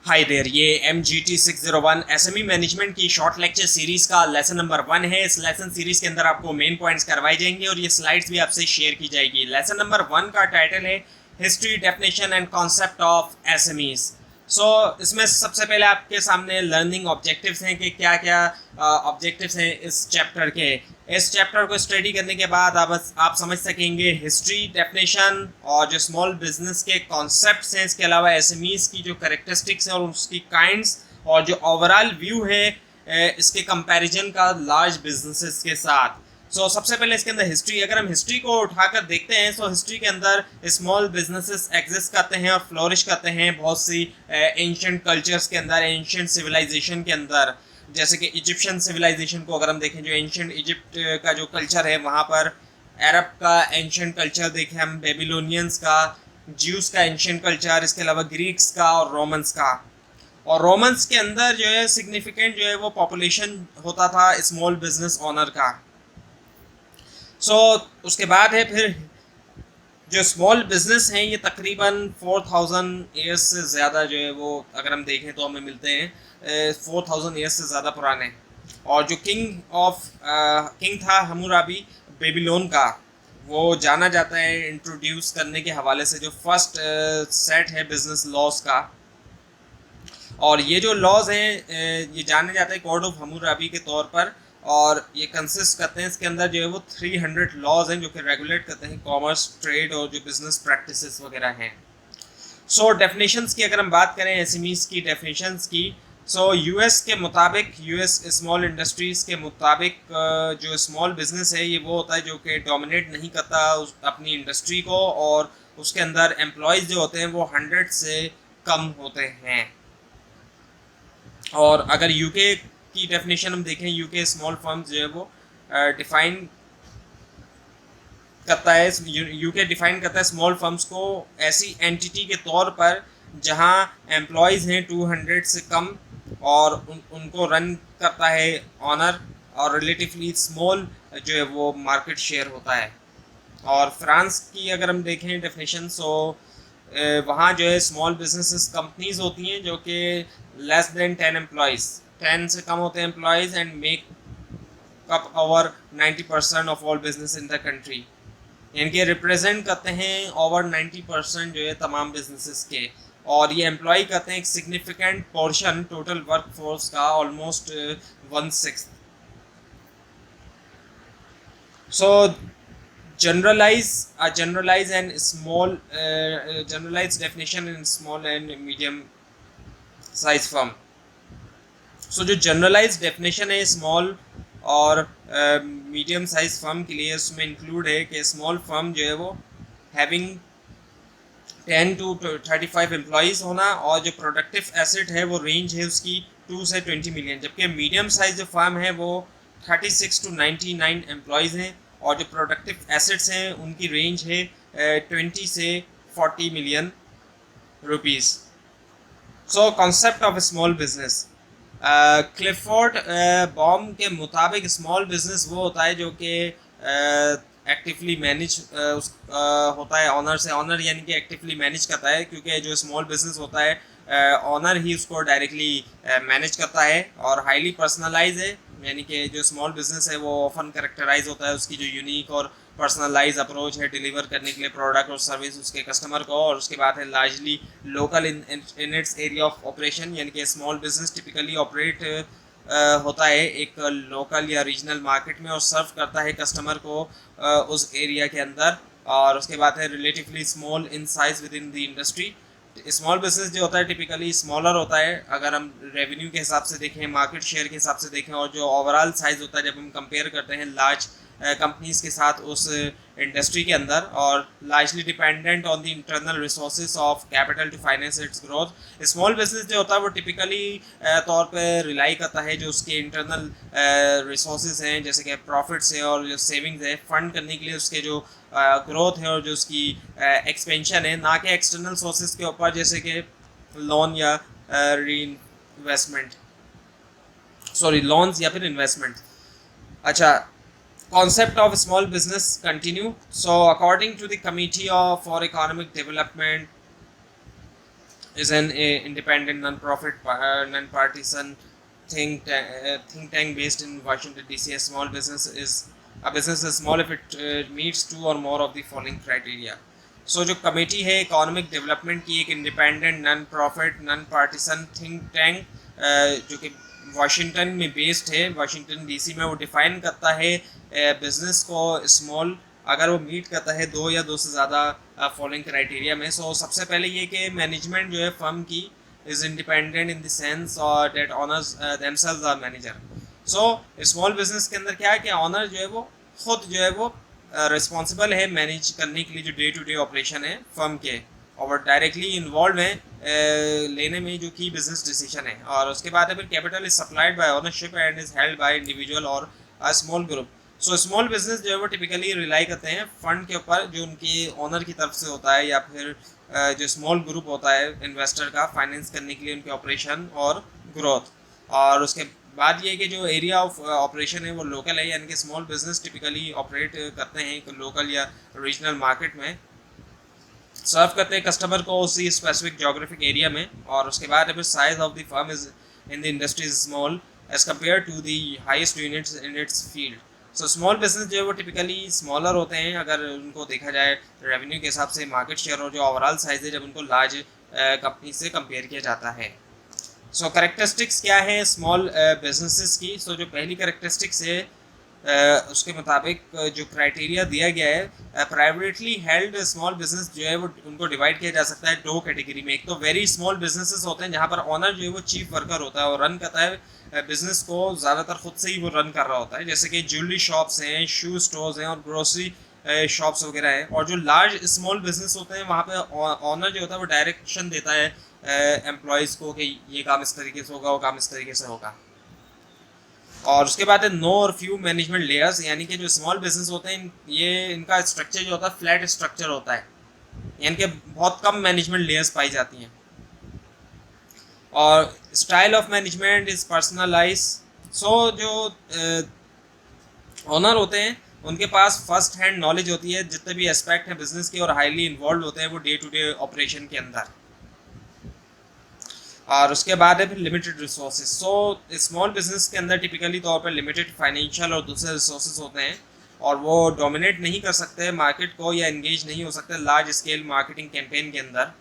Hi there, ये MGT 601 SME management की short lecture series का लेसन नंबर 1 है। इस लेसन सीरीज के अंदर आपको मेन पॉइंट्स करवाए जाएंगे और ये स्लाइड्स भी आपसे शेयर की जाएगी। लेसन नंबर 1 का टाइटल है history, definition and concept of SMEs। इसमें सबसे पहले आपके सामने लर्निंग ऑब्जेक्टिव्स हैं कि क्या क्या ऑब्जेक्टिव्स हैं इस चैप्टर के। इस चैप्टर को स्टडी करने के बाद आप समझ सकेंगे हिस्ट्री, डेफिनेशन और जो स्मॉल बिजनेस के कॉन्सेप्ट्स हैं, इसके अलावा एसएमईज की जो कैरेक्टरिस्टिक्स हैं और उसकी काइंड्स, और जो ओवरऑल व्यू है इसके कंपैरिजन का लार्ज बिजनेसेस के साथ। सबसे पहले इसके अंदर हिस्ट्री, अगर हम हिस्ट्री को उठाकर देखते हैं तो हिस्ट्री के अंदर स्मॉल बिजनेसेस एग्जिस्ट करते हैं और फ्लोरिश करते हैं बहुत सी एंशिएंट कल्चर्स के अंदर, एंशिएंट सिविलाइजेशन के अंदर। जैसे कि इजिप्शियन सिविलाइजेशन को अगर हम देखें, जो एंशिएंट इजिप्ट का जो कल्चर है वहाँ पर, अरब का एंशिएंट कल्चर देखें हम, बेबीलोनियंस का, ज्यूस का एंशिएंट कल्चर, इसके अलावा ग्रीक्स का और रोमन्स का। और रोमन्स के अंदर जो है सिग्निफिकेंट जो है वो पॉपुलेशन होता था स्मॉल बिजनेस ओनर का। उसके बाद है फिर जो स्मॉल बिजनेस हैं, ये तकरीबन 4000 ईयर्स से ज़्यादा जो है वो अगर हम देखें तो हमें मिलते हैं 4000 ईयर्स से ज़्यादा पुराने। और जो किंग था हम्मुराबी बेबीलोन का, वो जाना जाता है इंट्रोड्यूस करने के हवाले से जो फर्स्ट सेट है बिजनेस लॉज का। और ये जो लॉज हैं ये जाने जाते हैं कोड ऑफ हम्मुराबी के तौर पर, और ये कंसिस्ट करते हैं, इसके अंदर जो है वो 300 लॉज हैं जो कि रेगुलेट करते हैं कॉमर्स, ट्रेड और जो बिजनेस प्रैक्टिसेस वगैरह हैं। डेफिनेशंस की अगर हम बात करें एसएमईज की डेफिनेशंस की, यूएस के मुताबिक, यूएस स्मॉल इंडस्ट्रीज़ के मुताबिक जो स्मॉल बिजनेस है ये वो होता है जो कि डोमिनेट नहीं करता अपनी इंडस्ट्री को, और उसके अंदर एम्प्लॉयज़ जो होते हैं वो 100 से कम होते हैं। और अगर यूके की डेफिनेशन हम देखें, यूके स्मॉल फर्म्स जो है वो डिफाइन करता है, यूके डिफाइन करता है स्मॉल फर्म्स को ऐसी एंटिटी के तौर पर जहां एम्प्लॉयज़ हैं 200 से कम और उनको रन करता है ऑनर, और रिलेटिवली स्मॉल जो है वो मार्केट शेयर होता है। और फ्रांस की अगर हम देखें डेफिनेशन, वहाँ जो है स्मॉल बिजनेसेस कंपनीज होती हैं जो कि लेस देन 10 एम्प्लॉयज़, 10 से कम होते हैं employees, and make up over 90% of all business in the country, यानी कि रिप्रेजेंट करते हैं ओवर 90% जो है तमाम बिजनेसेस के। और ये एम्प्लॉय करते हैं एक significant portion total work force का, almost 1/6। generalize and small generalized definition in small and medium size firm। जो जनरलाइज डेफिनेशन है स्मॉल और मीडियम साइज फर्म के लिए, उसमें इंक्लूड है कि स्मॉल फर्म जो है वो हैविंग 10 to 35 एम्प्लॉयज़ होना, और जो प्रोडक्टिव एसेट है वो रेंज है उसकी 2 से 20 मिलियन, जबकि मीडियम साइज जो फर्म है वो 36 to 99 एम्प्लॉयज़ हैं, और जो प्रोडक्टिव एसेट्स हैं उनकी रेंज है 20 से 40 million rupees. Concept of small business, Clifford Baum के मुताबिक स्मॉल बिजनेस वो होता है जो कि एक्टिवली मैनेज होता है ऑनर से, ऑनर यानी कि एक्टिवली मैनेज करता है, क्योंकि जो स्मॉल बिजनेस होता है ऑनर ही उसको डायरेक्टली मैनेज करता है, और हाईली पर्सनलाइज है, यानी कि जो स्मॉल बिजनेस है वो ऑफन कैरेक्टराइज होता है उसकी जो यूनिक और पर्सनलाइज अप्रोच है डिलीवर करने के लिए प्रोडक्ट और सर्विस उसके कस्टमर को। और उसके बाद है largely local in its area of operation, यानी कि स्मॉल बिजनेस टिपिकली ऑपरेट होता है एक लोकल या रीजनल मार्केट में और सर्व करता है कस्टमर को उस एरिया के अंदर। और उसके बाद है relatively small in size with in the industry. Small business जो होता है टिपिकली स्मॉलर होता है अगर हम रेवेन्यू के हिसाब से देखें, मार्केट शेयर के हिसाब से देखें, और जो ओवरऑल साइज़ होता है जब हम कंपेयर करते हैं लार्ज कंपनीज के साथ उस इंडस्ट्री के अंदर, और largely dependent on the internal resources of capital to finance its growth. Small business जो होता है वो टिपिकली तौर पे रिलाई करता है जो उसके इंटरनल रिसोर्सेज हैं, जैसे कि प्रॉफिट्स है और जो सेविंग्स है, फंड करने के लिए उसके जो ग्रोथ है और जो उसकी एक्सपेंशन है, ना कि एक्सटर्नल सोर्सेज के ऊपर जैसे कि लोन या लोन्स या फिर इन्वेस्टमेंट। अच्छा, concept of small business continue. According to the Committee for Economic Development, is an independent non-partisan think tank based in Washington DC. A small business is small if it meets two or more of the following criteria. So जो committee है economic development की, एक independent non profit non partisan think tank जो कि Washington में based है, Washington DC में, वो डिफाइन करता है बिजनेस को स्मॉल अगर वो मीट करता है दो या दो से ज़्यादा फॉलोइंग क्राइटेरिया में. सो सबसे पहले ये कि मैनेजमेंट जो है फर्म की is independent in the sense और that owners themselves are manager. So small business के अंदर क्या है कि ऑनर जो है वो खुद जो है वो रिस्पॉन्सिबल है मैनेज करने के लिए जो डे टू डे ऑपरेशन है फर्म के, और डायरेक्टली इन्वॉल्व है लेने में जो की बिजनेस डिसीजन है. और उसके बाद है फिर capital is supplied by ownership and is held by individual और a small group. So small business जो है वो टिपिकली रिलाई करते हैं फंड के ऊपर जो उनके ओनर की तरफ से होता है, या फिर जो स्मॉल ग्रुप होता है इन्वेस्टर का, फाइनेंस करने के लिए उनके ऑपरेशन और ग्रोथ. और उसके बात ये कि जो एरिया ऑफ ऑपरेशन है वो लोकल है, यानी कि स्मॉल बिजनेस टिपिकली ऑपरेट करते हैं लोकल या रीजनल मार्केट में, सर्व करते हैं कस्टमर को उसी स्पेसिफिक जोग्राफिक एरिया में. और उसके बाद फिर size of the firm is in the industry is small as compare to the highest units in its field. So small business जो है वो टिपिकली स्मॉलर होते हैं अगर उनको देखा जाए रेवेन्यू के हिसाब से, मार्केट शेयर और जो ओवरऑल साइज है जब उनको लार्ज कंपनी से कंपेयर किया जाता है. सो कैरेक्टरिस्टिक्स क्या है स्मॉल बिजनेसेस की. सो जो पहली कैरेक्टरिस्टिक्स है उसके मुताबिक जो क्राइटेरिया दिया गया है, प्राइवेटली हेल्ड स्मॉल बिजनेस जो है वो उनको डिवाइड किया जा सकता है दो कैटेगरी में. एक तो वेरी स्मॉल बिजनेसेस होते हैं जहाँ पर ऑनर जो है वो चीफ वर्कर होता है और रन करता है बिजनेस को ज़्यादातर खुद से ही वो रन कर रहा होता है, जैसे कि ज्वेलरी शॉप्स हैं, शू स्टोर्स हैं और ग्रोसरी शॉप्स वगैरह हैं. और जो लार्ज स्मॉल बिजनेस होते हैं वहाँ पे ऑनर जो होता है वो डायरेक्शन देता है एम्प्लॉयज़ को कि ये काम इस तरीके से होगा, वो काम इस तरीके से होगा. और उसके बाद है नो और फ्यू मैनेजमेंट लेयर्स, यानी कि जो स्मॉल बिजनेस होते हैं ये इनका स्ट्रक्चर जो होता है फ्लैट स्ट्रक्चर होता है, यानी कि बहुत कम मैनेजमेंट लेयर्स पाई जाती हैं. और style of management is personalize. So जो ओनर होते हैं उनके पास फर्स्ट हैंड नॉलेज होती है जितने भी एस्पेक्ट हैं बिजनेस के, और हाईली इन्वॉल्व होते हैं वो डे टू डे ऑपरेशन के अंदर. और उसके बाद है फिर लिमिटेड रिसोर्सेज. सो स्मॉल बिजनेस के अंदर टिपिकली तौर पर लिमिटेड फाइनेंशियल और दूसरे रिसोर्सेज होते हैं और वो डोमिनेट नहीं कर सकते मार्केट को या एंगेज नहीं हो सकते लार्ज स्केल मार्केटिंग कैंपेन के अंदर.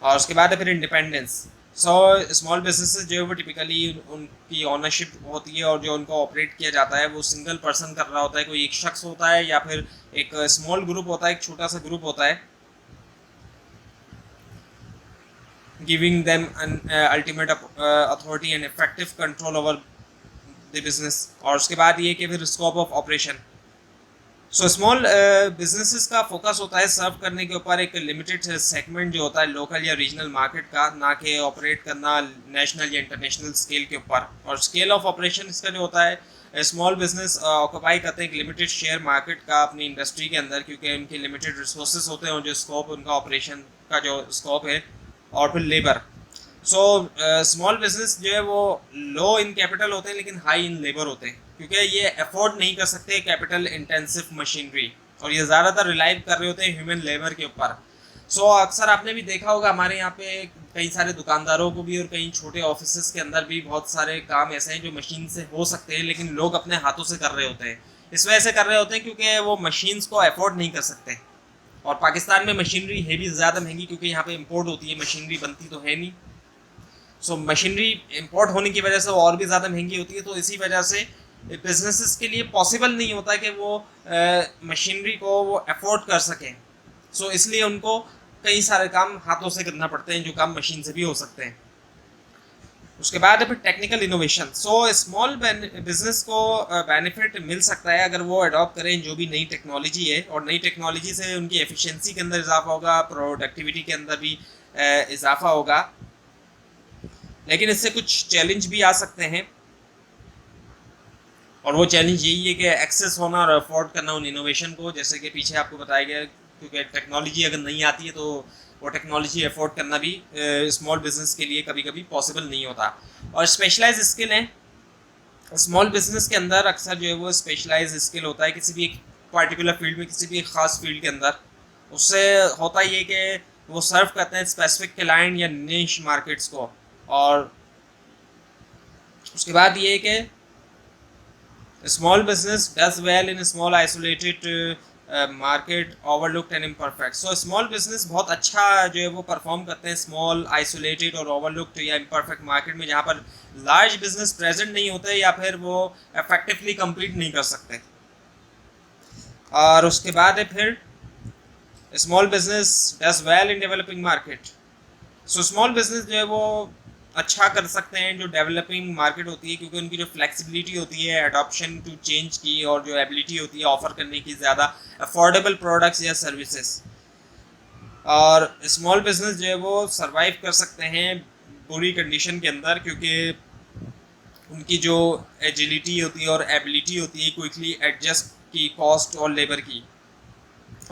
और उसके बाद है फिर इंडिपेंडेंस. सो स्मॉल बिजनेसेस जो है वो टिपिकली उनकी ओनरशिप होती है और जो उनको ऑपरेट किया जाता है वो सिंगल पर्सन कर रहा होता है, कोई एक शख्स होता है या फिर एक स्मॉल ग्रुप होता है, एक छोटा सा ग्रुप होता है, giving them an ultimate authority and effective control over the business. और उसके बाद ये कि फिर scope of operation. So small businesses का फोकस होता है सर्व करने के ऊपर एक लिमिटेड सेगमेंट जो होता है लोकल या रीजनल मार्केट का, ना कि ऑपरेट करना नेशनल या इंटरनेशनल स्केल के ऊपर. और स्केल ऑफ ऑपरेशन इसका जो होता है स्मॉल बिजनेस ऑक्यूपाई करते हैं एक लिमिटेड शेयर मार्केट का अपनी इंडस्ट्री के अंदर, क्योंकि उनके लिमिटेड रिसोर्सेज होते हैं और जो स्कोप उनका ऑपरेशन का जो स्कोप है. और फिर लेबर. सो स्मॉल बिजनेस जो है वो लो इन कैपिटल होते हैं लेकिन हाई इन लेबर होते हैं, क्योंकि ये अफोर्ड नहीं कर सकते कैपिटल इंटेंसिव मशीनरी, और ये ज़्यादातर रिलाई कर रहे होते हैं ह्यूमन लेबर के ऊपर. सो अक्सर आपने भी देखा होगा हमारे यहाँ पे कई सारे दुकानदारों को भी और कई छोटे ऑफिस के अंदर भी बहुत सारे काम ऐसे हैं जो मशीन से हो सकते हैं लेकिन लोग अपने हाथों से कर रहे होते हैं. इस वजह से कर रहे होते हैं क्योंकि वो मशीन्स को अफोर्ड नहीं कर सकते. और पाकिस्तान में मशीनरी है भी ज़्यादा महंगी क्योंकि यहाँ पे इंपोर्ट होती है, मशीनरी बनती तो है नहीं. सो मशीनरी इंपोर्ट होने की वजह से वो और भी ज़्यादा महंगी होती है. तो इसी वजह से बिजनेसेस के लिए पॉसिबल नहीं होता कि वो मशीनरी को वो अफोर्ड कर सकें. सो इसलिए उनको कई सारे काम हाथों से करना पड़ते हैं जो काम मशीन से भी हो सकते हैं. उसके बाद है फिर टेक्निकल इनोवेशन. सो स्मॉल बिजनेस को बेनिफिट मिल सकता है अगर वो अडॉप्ट करें जो भी नई टेक्नोलॉजी है, और नई टेक्नोलॉजी से उनकी एफिशिएंसी के अंदर इजाफा होगा, प्रोडक्टिविटी के अंदर भी इजाफा होगा. लेकिन इससे कुछ चैलेंज भी आ सकते हैं, और वो चैलेंज यही है कि एक्सेस होना और अफोर्ड करना उन इनोवेशन को, जैसे कि पीछे आपको बताया गया, क्योंकि टेक्नोलॉजी अगर नहीं आती है तो वो टेक्नोलॉजी अफोर्ड करना भी स्मॉल बिजनेस के लिए कभी कभी पॉसिबल नहीं होता. और स्पेशलाइज स्किल है स्मॉल बिजनेस के अंदर, अक्सर जो है वो स्पेशलाइज स्किल होता है किसी भी एक पार्टिकुलर फील्ड में, किसी भी एक ख़ास फील्ड के अंदर. उससे होता ये कि वो सर्व करते हैं स्पेसिफिक क्लाइंट या निश मार्केट्स को। और उसके बाद ये कि small business does well in small isolated market overlooked and imperfect. So small business बहुत अच्छा जो है वो परफॉर्म करते हैं स्मॉल आइसोलेटेड और ओवरलुक्ड या इम्परफेक्ट मार्केट में, जहाँ पर लार्ज बिजनेस प्रेजेंट नहीं होते या फिर वो इफेक्टिवली कम्पीट नहीं कर सकते। और उसके बाद है फिर small business does well in developing market. So small business जो है वो अच्छा कर सकते हैं जो डेवलपिंग मार्केट होती है, क्योंकि उनकी जो फ्लेक्सिबिलिटी होती है अडॉप्शन टू चेंज की और जो एबिलिटी होती है ऑफर करने की ज़्यादा अफोर्डेबल प्रोडक्ट्स या सर्विसेज। और स्मॉल बिजनेस जो है वो सरवाइव कर सकते हैं बुरी कंडीशन के अंदर, क्योंकि उनकी जो एजिलिटी होती है और एबिलिटी होती है क्विकली एडजस्ट की कॉस्ट और लेबर की,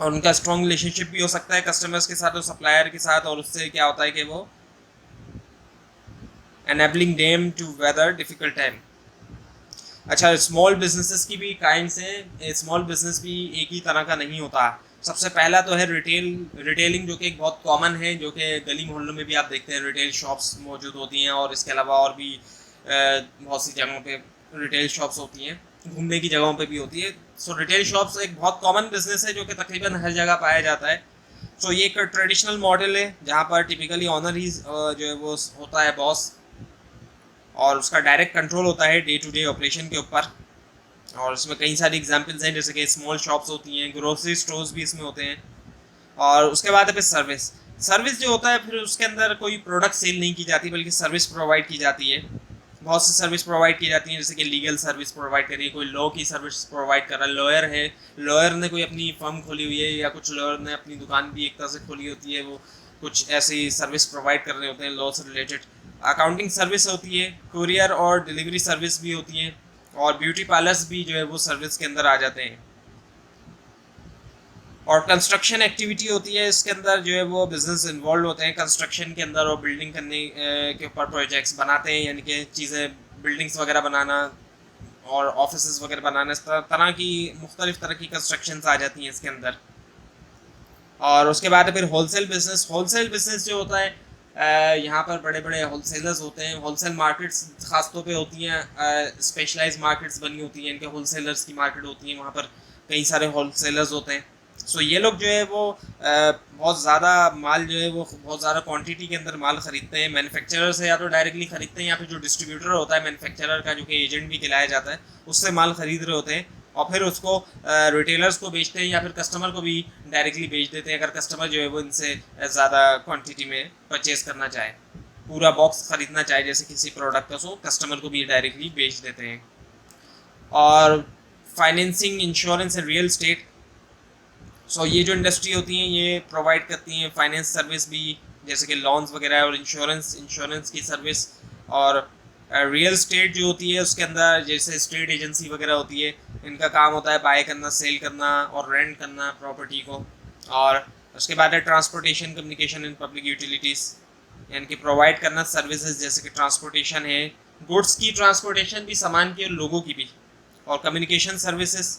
और उनका स्ट्रॉन्ग रिलेशनशिप भी हो सकता है कस्टमर्स के साथ और सप्लायर के साथ, और उससे क्या होता है कि वो enabling them to weather difficult time। अच्छा, स्मॉल बिजनेसेस की भी काइंड्स हैं। स्मॉल बिजनेस भी एक ही तरह का नहीं होता। सबसे पहला तो है रिटेलिंग, जो कि एक बहुत कॉमन है, जो कि गली मोहल्लों में भी आप देखते हैं रिटेल शॉप्स मौजूद होती हैं, और इसके अलावा और भी बहुत सी जगहों पे रिटेल शॉप्स होती हैं, घूमने की जगहों पे भी होती है। सो रिटेल शॉप्स एक बहुत कॉमन बिजनेस है जो कि तकरीबन हर जगह पाया जाता है। सो ये एक ट्रेडिशनल मॉडल है जहाँ पर टिपिकली ऑनर ही जो है वो होता है बॉस, और उसका डायरेक्ट कंट्रोल होता है डे टू डे ऑपरेशन के ऊपर। और इसमें कई सारी एग्जांपल्स हैं, जैसे कि स्मॉल शॉप्स होती हैं, ग्रोसरी स्टोर्स भी इसमें होते हैं। और उसके बाद है फिर सर्विस जो होता है, फिर उसके अंदर कोई प्रोडक्ट सेल नहीं की जाती बल्कि सर्विस प्रोवाइड की जाती है। बहुत सी सर्विस प्रोवाइड की जाती है, जैसे कि लीगल सर्विस प्रोवाइड करिए, कोई लॉ की सर्विस प्रोवाइड कर रहा है, लॉयर है, लॉयर ने कोई अपनी फर्म खोली हुई है, या कुछ लॉयर ने अपनी दुकान भी एक तरह से खोली होती है, वो कुछ ऐसी सर्विस प्रोवाइड कर रहे होते हैं लॉ से रिलेटेड। अकाउंटिंग सर्विस होती है, कुरियर और डिलीवरी सर्विस भी होती है, और ब्यूटी पार्लर्स भी जो है वो सर्विस के अंदर आ जाते हैं। और कंस्ट्रक्शन एक्टिविटी होती है, इसके अंदर जो है वो बिजनेस इन्वॉल्व होते हैं कंस्ट्रक्शन के अंदर, और बिल्डिंग करने के ऊपर प्रोजेक्ट्स बनाते हैं, यानी कि चीज़ें बिल्डिंग्स वगैरह बनाना और ऑफिस वगैरह बनाना, इस तरह की मुख्तलिफ तरह की कंस्ट्रक्शंस आ जाती हैं इसके अंदर। और उसके बाद फिर होलसेल बिजनेस जो होता है, यहाँ पर बड़े बड़े होलसेलर्स होते हैं, होलसेल मार्केट्स ख़ास तौर पे होती हैं, स्पेशलाइज मार्केट्स बनी होती हैं, इनके होलसेलर्स की मार्केट होती है, वहाँ पर कई सारे होलसेलर्स होते हैं। सो ये लोग जो है वो बहुत ज़्यादा माल जो है वो बहुत ज़्यादा क्वांटिटी के अंदर माल ख़रीदते हैं, मैन्युफैक्चरर से या तो डायरेक्टली ख़रीदते हैं, या फिर जो डिस्ट्रीब्यूटर होता है मैन्युफैक्चरर का, जो कि एजेंट भी कहलाया जाता है, उससे माल ख़रीद रहे होते हैं, और फिर उसको रिटेलर्स को बेचते हैं या फिर कस्टमर को भी डायरेक्टली बेच देते हैं, अगर कस्टमर जो है वो इनसे ज़्यादा क्वांटिटी में परचेज़ करना चाहे, पूरा बॉक्स ख़रीदना चाहे जैसे किसी प्रोडक्ट का, सो कस्टमर को भी डायरेक्टली बेच देते हैं। और financing, insurance and real estate, so ये जो इंडस्ट्री होती हैं ये प्रोवाइड करती हैं फाइनेंस सर्विस भी, जैसे कि लोन्स वगैरह, और इंश्योरेंस की सर्विस। और रियल एस्टेट जो होती है उसके अंदर जैसे स्टेट एजेंसी वगैरह होती है, इनका काम होता है बाय करना, सेल करना और रेंट करना प्रॉपर्टी को। और उसके बाद है transportation, communication and public utilities, यानी कि प्रोवाइड करना सर्विसेज, जैसे कि ट्रांसपोर्टेशन है, गुड्स की ट्रांसपोर्टेशन भी, सामान की और लोगों की भी, और कम्युनिकेशन सर्विसेज।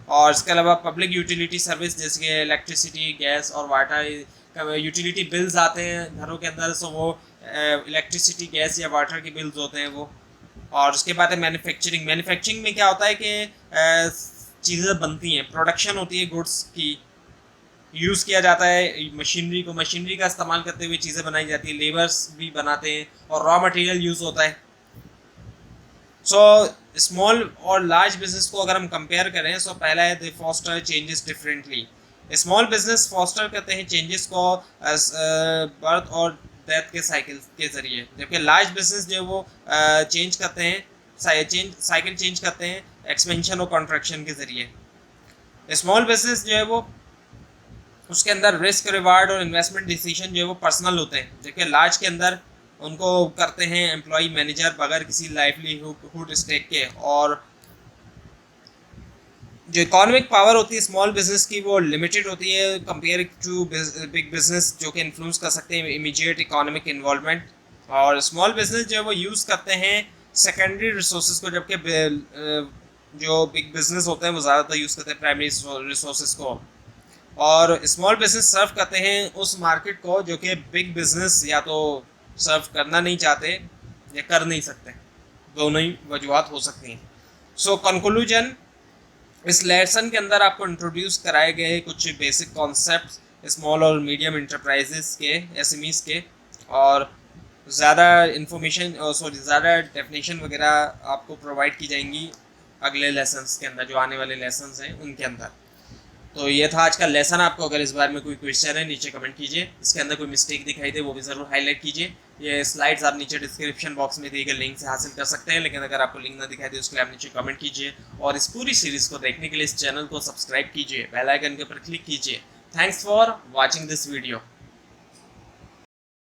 और इसके अलावा पब्लिक यूटिलिटी सर्विस, जैसे कि इलेक्ट्रिसिटी, गैस और वाटर, यूटिलिटी बिल्स आते हैं घरों के अंदर, सो वो इलेक्ट्रिसिटी, गैस या वाटर के बिल्स होते हैं वो। और उसके बाद है मैन्युफैक्चरिंग में क्या होता है कि चीज़ें बनती हैं, प्रोडक्शन होती है गुड्स की, यूज़ किया जाता है मशीनरी का इस्तेमाल करते हुए चीज़ें बनाई जाती है, लेबर्स भी बनाते हैं, और रॉ मटेरियल यूज़ होता है। सो स्मॉल और लार्ज बिजनेस को अगर हम कंपेयर करें, सो पहला है they foster changes differently. Small business foster करते हैं चेंजेस को बर्थ और डेथ के साइकिल के ज़रिए, जबकि लार्ज बिजनेस जो है वो चेंज करते हैं, साइकिल चेंज करते हैं एक्सपेंशन और कॉन्ट्रैक्शन के ज़रिए। स्मॉल बिजनेस जो है वो उसके अंदर रिस्क, रिवार्ड और इन्वेस्टमेंट डिसीजन जो है वो पर्सनल होते हैं, जबकि लार्ज के अंदर उनको करते हैं एम्प्लॉय मैनेजर बगैर किसी लाइवलीहुड स्टेक के। और जो इकोनॉमिक पावर होती है स्मॉल बिजनेस की वो लिमिटेड होती है कंपेयर टू बिग बिजनेस, जो कि इन्फ्लुएंस कर सकते हैं इमीडिएट इकोनॉमिक इन्वॉल्वमेंट। और स्मॉल बिजनेस जो है वो यूज़ करते हैं सेकेंडरी रिसोर्सेज को, जबकि जो बिग बिजनेस होते हैं वो ज़्यादातर यूज़ करते हैं प्राइमरी रिसोर्सेज को। और स्मॉल बिजनेस सर्व करते हैं उस मार्केट को जो कि बिग बिजनेस या तो सर्व करना नहीं चाहते या कर नहीं सकते, दोनों ही वजूहत हो सकती हैं। सो कंक्लूजन, इस लेसन के अंदर आपको इंट्रोड्यूस कराए गए कुछ बेसिक कॉन्सेप्ट स्मॉल और मीडियम इंटरप्राइजेस के, एसएमईज के, और ज़्यादा इन्फॉर्मेशन सॉरी ज़्यादा डेफिनेशन वगैरह आपको प्रोवाइड की जाएंगी अगले लेसन्स के अंदर, जो आने वाले लेसन्स हैं उनके अंदर। तो ये था आज का लेसन। आपको अगर इस बारे में कोई क्वेश्चन है नीचे कमेंट कीजिए, इसके अंदर कोई मिस्टेक दिखाई दे वो भी ज़रूर हाईलाइट कीजिए। ये स्लाइड्स आप नीचे डिस्क्रिप्शन बॉक्स में दिए गए लिंक से हासिल कर सकते हैं, लेकिन अगर आपको लिंक ना दिखाई दे उसके लिए आप नीचे कमेंट कीजिए। और इस पूरी सीरीज़ को देखने के लिए इस चैनल को सब्सक्राइब कीजिए, बेल आइकन के ऊपर क्लिक कीजिए। Thanks for watching this video.